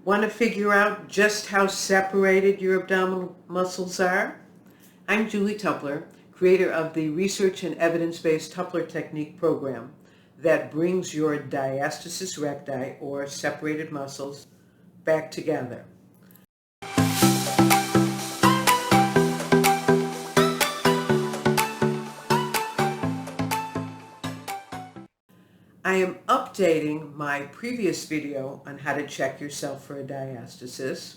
Want to figure out just how separated your abdominal muscles are? I'm Julie Tupler, creator of the Research and Evidence-Based Tupler Technique program that brings your diastasis recti, or separated muscles, back together. I am updating my previous video on how to check yourself for a diastasis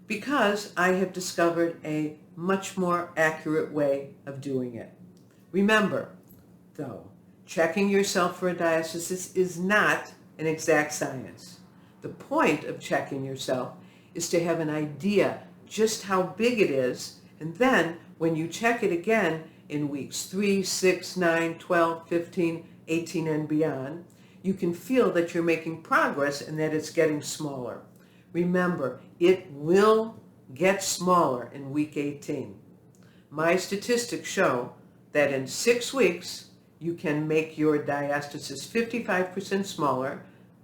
because I have discovered a much more accurate way of doing it. Remember, though, checking yourself for a diastasis is not an exact science. The point of checking yourself is to have an idea just how big it is, and then when you check it again in weeks 3, 6, 9, 12, 15, 18, and beyond, you can feel that you're making progress and that it's getting smaller. Remember, it will get smaller in week 18. My statistics show that in 6 weeks, you can make your diastasis 55% smaller.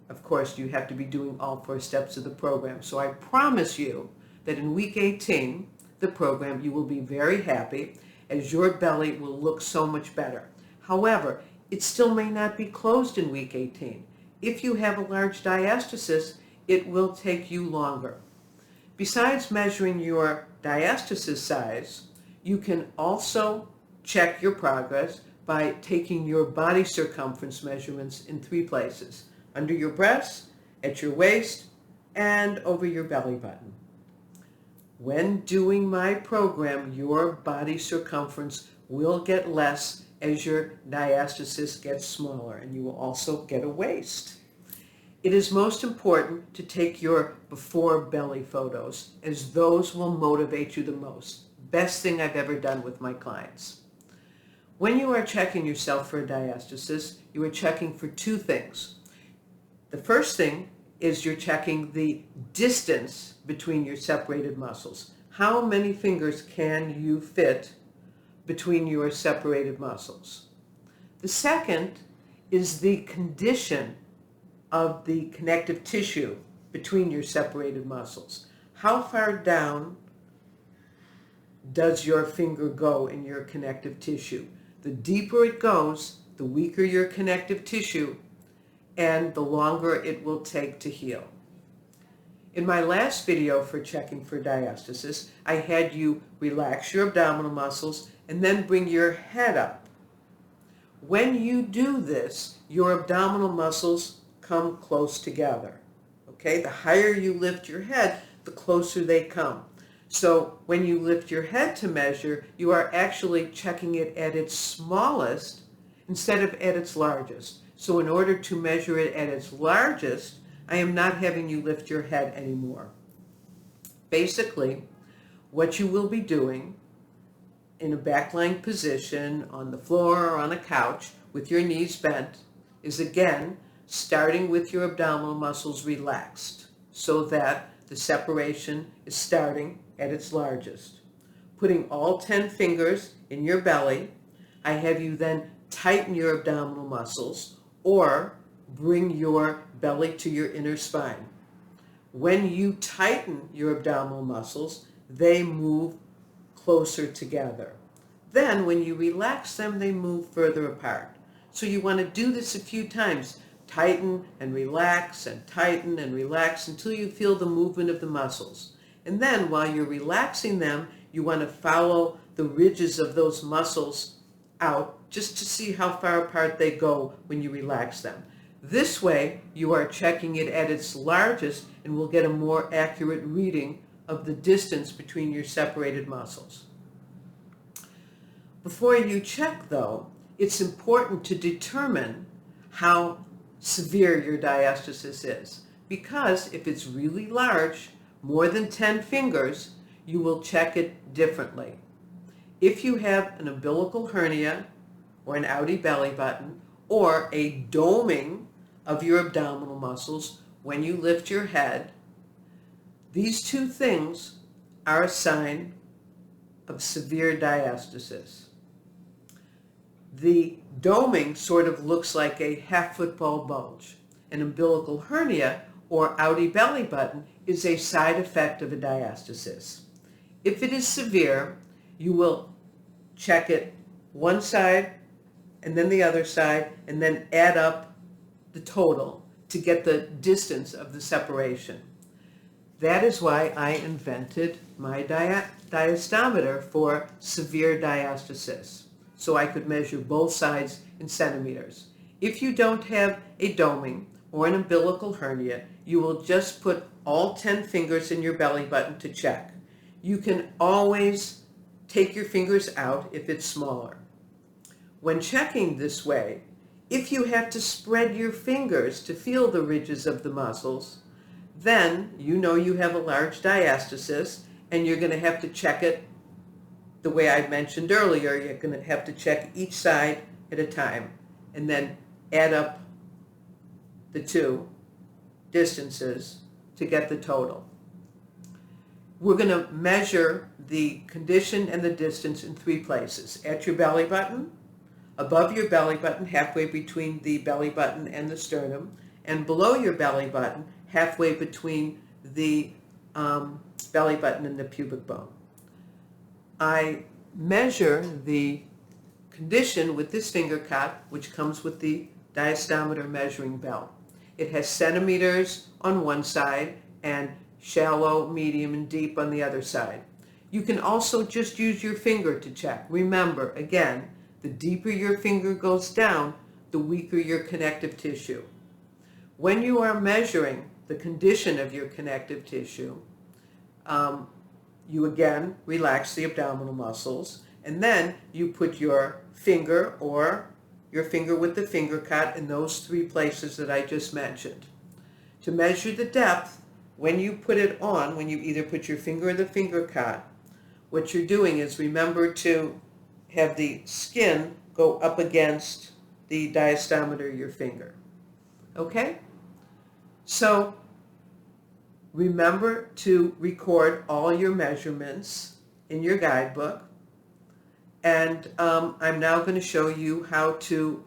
Of course, you have to be doing all 4 steps of the program. So I promise you that in week 18, the program, you will be very happy as your belly will look so much better. However, it still may not be closed in week 18. If you have a large diastasis, it will take you longer. Besides measuring your diastasis size, you can also check your progress by taking your body circumference measurements in 3 places: under your breast, at your waist, and over your belly button. When doing my program, your body circumference will get less as your diastasis gets smaller, and you will also get a waist. It is most important to take your before belly photos, as those will motivate you the most. Best thing I've ever done with my clients. When you are checking yourself for a diastasis, you are checking for 2 things. The first thing is you're checking the distance between your separated muscles. How many fingers can you fit between your separated muscles? The second is the condition of the connective tissue between your separated muscles. How far down does your finger go in your connective tissue? The deeper it goes, the weaker your connective tissue, and the longer it will take to heal. In my last video for checking for diastasis, I had you relax your abdominal muscles and then bring your head up. When you do this, your abdominal muscles come close together. Okay? The higher you lift your head, the closer they come. So when you lift your head to measure, you are actually checking it at its smallest instead of at its largest. So in order to measure it at its largest, I am not having you lift your head anymore. Basically, what you will be doing in a back-lying position on the floor or on a couch with your knees bent is, again, starting with your abdominal muscles relaxed so that the separation is starting at its largest. Putting all 10 fingers in your belly, I have you then tighten your abdominal muscles or bring your belly to your inner spine. When you tighten your abdominal muscles, they move closer together. Then when you relax them, they move further apart. So you want to do this a few times. Tighten and relax and tighten and relax until you feel the movement of the muscles. And then while you're relaxing them, you want to follow the ridges of those muscles out just to see how far apart they go when you relax them. This way, you are checking it at its largest and will get a more accurate reading of the distance between your separated muscles. Before you check, though, it's important to determine how severe your diastasis is, because if it's really large, more than 10 fingers, you will check it differently. If you have an umbilical hernia or an outie belly button or a doming of your abdominal muscles when you lift your head, these 2 things are a sign of severe diastasis. The doming sort of looks like a half football bulge. An umbilical hernia or outie belly button is a side effect of a diastasis. If it is severe, you will check it one side and then the other side and then add up the total to get the distance of the separation. That is why I invented my diastometer for severe diastasis, so I could measure both sides in centimeters. If you don't have a doming or an umbilical hernia, you will just put all 10 fingers in your belly button to check. You can always take your fingers out if it's smaller. When checking this way, if you have to spread your fingers to feel the ridges of the muscles, then you know you have a large diastasis, and you're going to have to check it the way I mentioned earlier. You're going to have to check each side at a time and then add up the two distances to get the total. We're going to measure the condition and the distance in 3 places: at your belly button, above your belly button, halfway between the belly button and the sternum, and below your belly button, halfway between the belly button and the pubic bone. I measure the condition with this finger cut, which comes with the diastometer measuring belt. It has centimeters on one side and shallow, medium, and deep on the other side. You can also just use your finger to check. Remember, again, the deeper your finger goes down, the weaker your connective tissue. When you are measuring the condition of your connective tissue, you again relax the abdominal muscles, and then you put your finger or your finger with the finger cut in those 3 places that I just mentioned. To measure the depth, when you put it on, when you either put your finger or the finger cut, what you're doing is remember to have the skin go up against the diastometer of your finger. Okay? So remember to record all your measurements in your guidebook. And I'm now going to show you how to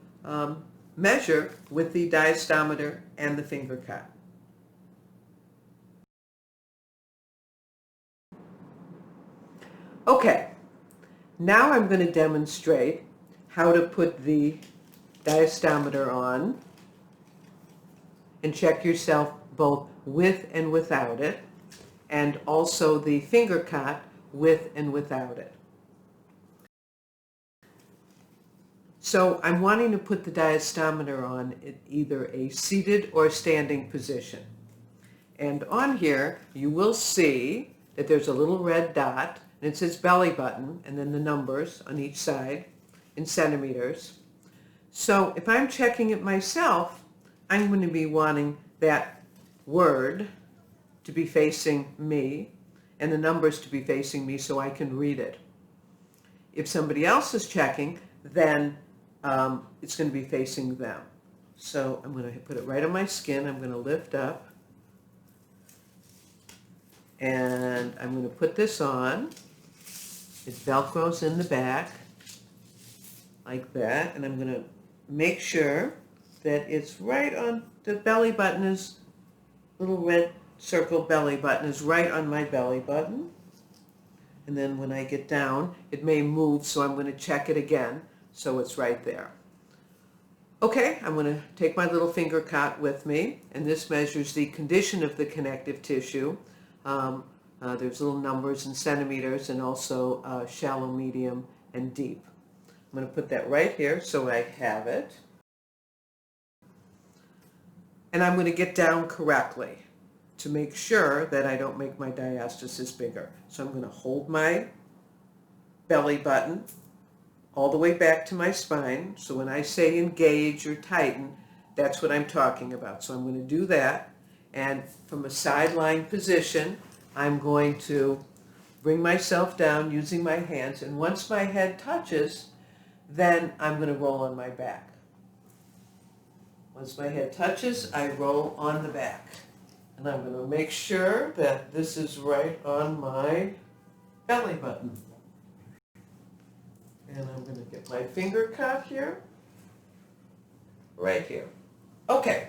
measure with the diastometer and the finger cut. Okay, now I'm going to demonstrate how to put the diastometer on and check yourself both with and without it, and also the finger cut with and without it. So I'm wanting to put the diastometer on in either a seated or standing position. And on here you will see that there's a little red dot, and it says belly button, and then the numbers on each side in centimeters. So if I'm checking it myself, I'm going to be wanting that word to be facing me and the numbers to be facing me so I can read it. If somebody else is checking, then it's going to be facing them. So I'm going to put it right on my skin. I'm going to lift up, and I'm going to put this on. It velcros in the back like that, and I'm going to make sure that it's right on the belly button. Is little red circle belly button is right on my belly button. And then when I get down, it may move, so I'm going to check it again so it's right there. Okay, I'm going to take my little finger cut with me, and this measures the condition of the connective tissue. There's little numbers in centimeters, and also shallow, medium, and deep. I'm going to put that right here so I have it. And I'm going to get down correctly to make sure that I don't make my diastasis bigger. So I'm going to hold my belly button all the way back to my spine. So when I say engage or tighten, that's what I'm talking about. So I'm going to do that. And from a sideline position, I'm going to bring myself down using my hands. And once my head touches, then I'm going to roll on my back. Once my head touches, I roll on the back. And I'm going to make sure that this is right on my belly button. And I'm going to get my finger cut here, right here. Okay.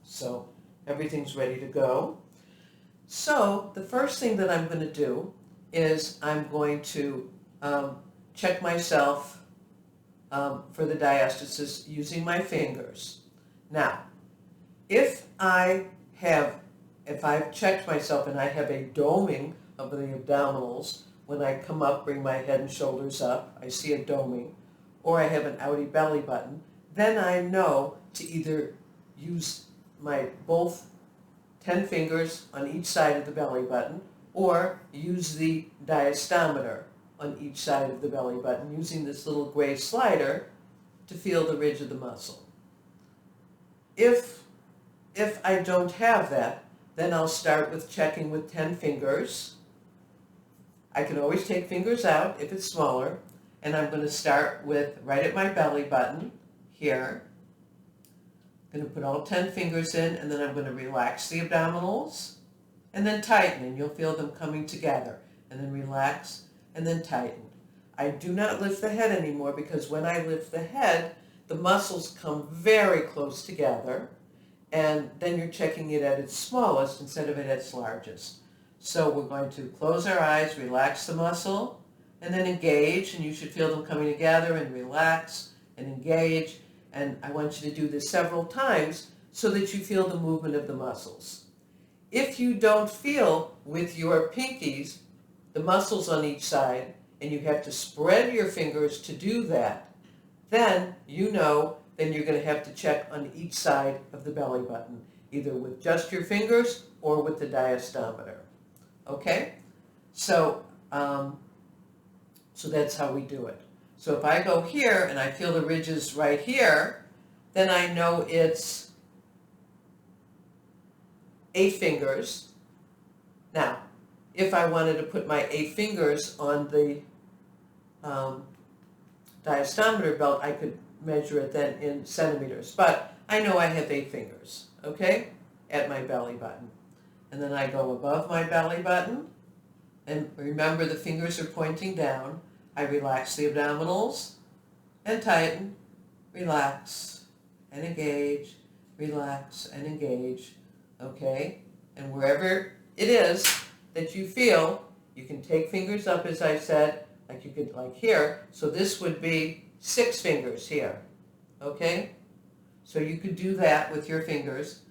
So Everything's ready to go. So the first thing that I'm going to do is I'm going to check myself for the diastasis using my fingers. Now, if I've checked myself and I have a doming of the abdominals, when I come up, bring my head and shoulders up, I see a doming, or I have an outie belly button, then I know to either use my both 10 fingers on each side of the belly button, or use the diastometer on each side of the belly button, using this little gray slider to feel the ridge of the muscle. If I don't have that, then I'll start with checking with 10 fingers. I can always take fingers out if it's smaller, and I'm going to start with right at my belly button here. I'm going to put all 10 fingers in, and then I'm going to relax the abdominals and then tighten, and you'll feel them coming together, and then relax and then tighten. I do not lift the head anymore, because when I lift the head, the muscles come very close together, and then you're checking it at its smallest instead of at its largest. So we're going to close our eyes, relax the muscle, and then engage, and you should feel them coming together, and relax and engage. And I want you to do this several times so that you feel the movement of the muscles. If you don't feel with your pinkies the muscles on each side, and you have to spread your fingers to do that, then you know then you're going to have to check on each side of the belly button, either with just your fingers or with the diastometer. Okay? So that's how we do it. So if I go here and I feel the ridges right here, then I know it's 8 fingers. Now, if I wanted to put my 8 fingers on the diastometer belt, I could measure it then in centimeters. But I know I have 8 fingers, okay, at my belly button. And then I go above my belly button, and remember the fingers are pointing down. I relax the abdominals and tighten, relax and engage, relax and engage, okay? And wherever it is that you feel, you can take fingers up, as I said, like you could, like here. So this would be 6 fingers here, okay? So you could do that with your fingers.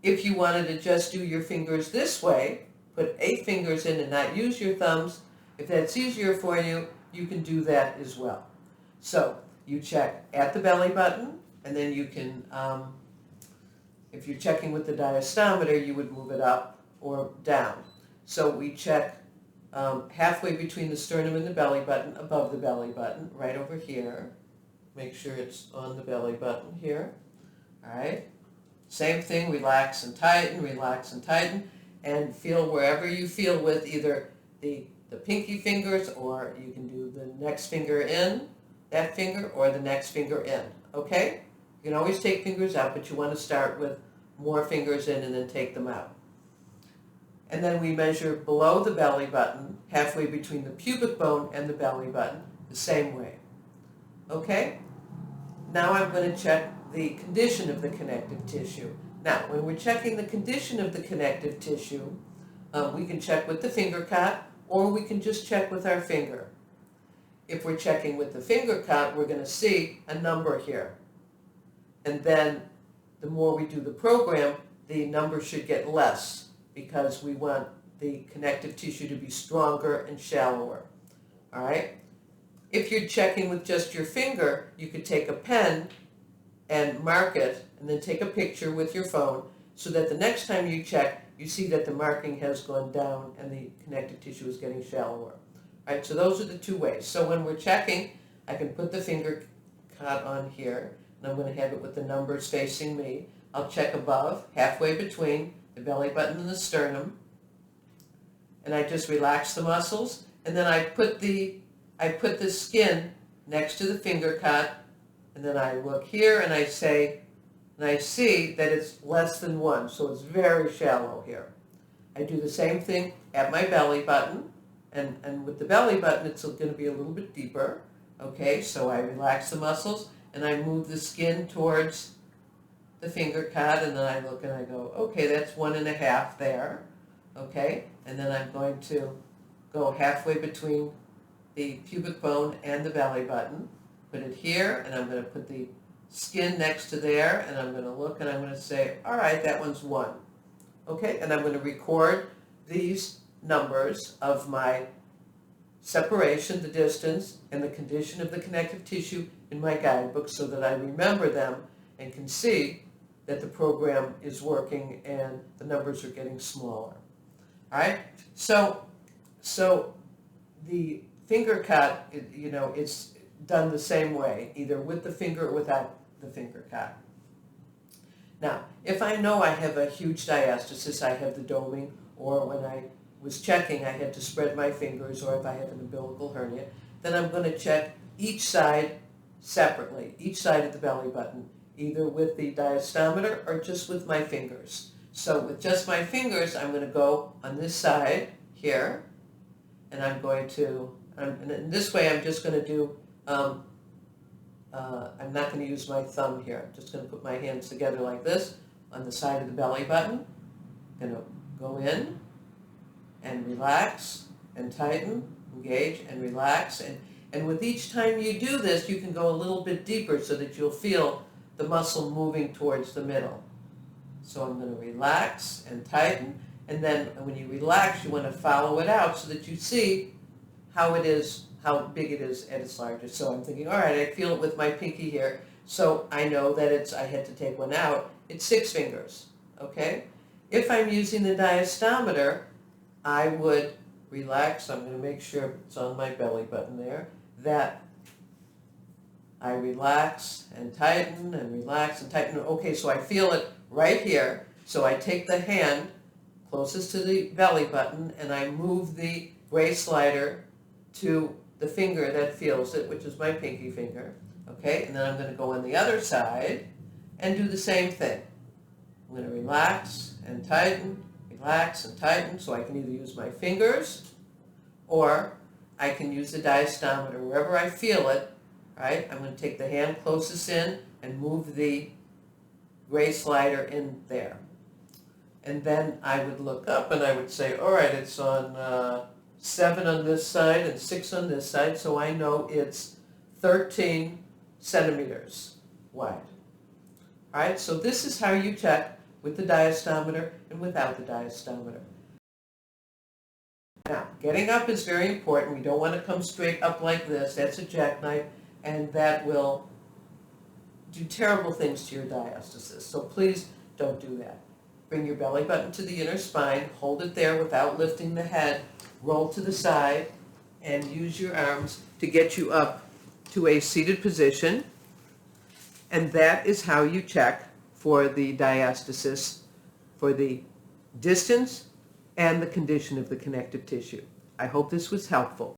If you wanted to just do your fingers this way, put 8 fingers in and not use your thumbs, if that's easier for you, you can do that as well. So you check at the belly button, and then you can, if you're checking with the diastometer, you would move it up or down. So we check halfway between the sternum and the belly button, above the belly button, right over here. Make sure it's on the belly button here. All right. Same thing, relax and tighten, and feel wherever you feel with either the pinky fingers, or you can do the next finger in, that finger, or the next finger in, okay? You can always take fingers out, but you want to start with more fingers in and then take them out. And then we measure below the belly button, halfway between the pubic bone and the belly button, the same way, okay? Now I'm going to check the condition of the connective tissue. Now, when we're checking the condition of the connective tissue, we can check with the finger cut, or we can just check with our finger. If we're checking with the finger cut, we're going to see a number here. And then the more we do the program, the number should get less, because we want the connective tissue to be stronger and shallower. All right? If you're checking with just your finger, you could take a pen and mark it, and then take a picture with your phone, so that the next time you check, you see that the marking has gone down and the connective tissue is getting shallower. All right, so those are the 2 ways. So when we're checking, I can put the finger cut on here, and I'm going to have it with the numbers facing me. I'll check above, halfway between the belly button and the sternum, and I just relax the muscles, and then I put the skin next to the finger cut, and then I look here and I say, and I see that it's less than 1, so it's very shallow here. I do the same thing at my belly button, and with the belly button it's going to be a little bit deeper. Okay, so I relax the muscles and I move the skin towards the finger cut, and then I look and I go, okay, that's 1.5 there, okay? And then I'm going to go halfway between the pubic bone and the belly button, put it here, and I'm going to put the skin next to there, and I'm going to look and I'm going to say, all right, that one's 1. Okay, and I'm going to record these numbers of my separation, the distance, and the condition of the connective tissue in my guidebook so that I remember them and can see that the program is working and the numbers are getting smaller. All right, so the finger cut, it's done the same way, either with the finger or without the finger cut. Now, if I know I have a huge diastasis, I have the doming, or when I was checking I had to spread my fingers, or if I have an umbilical hernia, then I'm going to check each side separately, each side of the belly button, either with the diastometer or just with my fingers. So with just my fingers, I'm going to go on this side here, and I'm going to, and in this way I'm just going to do, I'm not going to use my thumb here. I'm just going to put my hands together like this on the side of the belly button. I'm going to go in and relax and tighten, engage and relax. And with each time you do this, you can go a little bit deeper so that you'll feel the muscle moving towards the middle. So I'm going to relax and tighten. And then when you relax, you want to follow it out so that you see how it is, how big it is at its largest. So I'm thinking, all right, I feel it with my pinky here, so I know that I had to take one out. It's 6 fingers, okay? If I'm using the diastometer, I would relax. I'm going to make sure it's on my belly button there, that I relax and tighten and relax and tighten. Okay, so I feel it right here. So I take the hand closest to the belly button and I move the gray slider to the finger that feels it, which is my pinky finger. Okay, and then I'm going to go on the other side and do the same thing. I'm going to relax and tighten, relax and tighten, so I can either use my fingers or I can use the diastometer. Wherever I feel it, right, I'm going to take the hand closest in and move the gray slider in there. And then I would look up and I would say, all right, it's on 7 on this side and 6 on this side, so I know it's 13 centimeters wide. All right, so this is how you check with the diastometer and without the diastometer. Now, getting up is very important. We don't want to come straight up like this. That's a jackknife, and that will do terrible things to your diastasis. So please don't do that. Bring your belly button to the inner spine, hold it there without lifting the head, roll to the side, and use your arms to get you up to a seated position. And that is how you check for the diastasis, for the distance and the condition of the connective tissue. I hope this was helpful.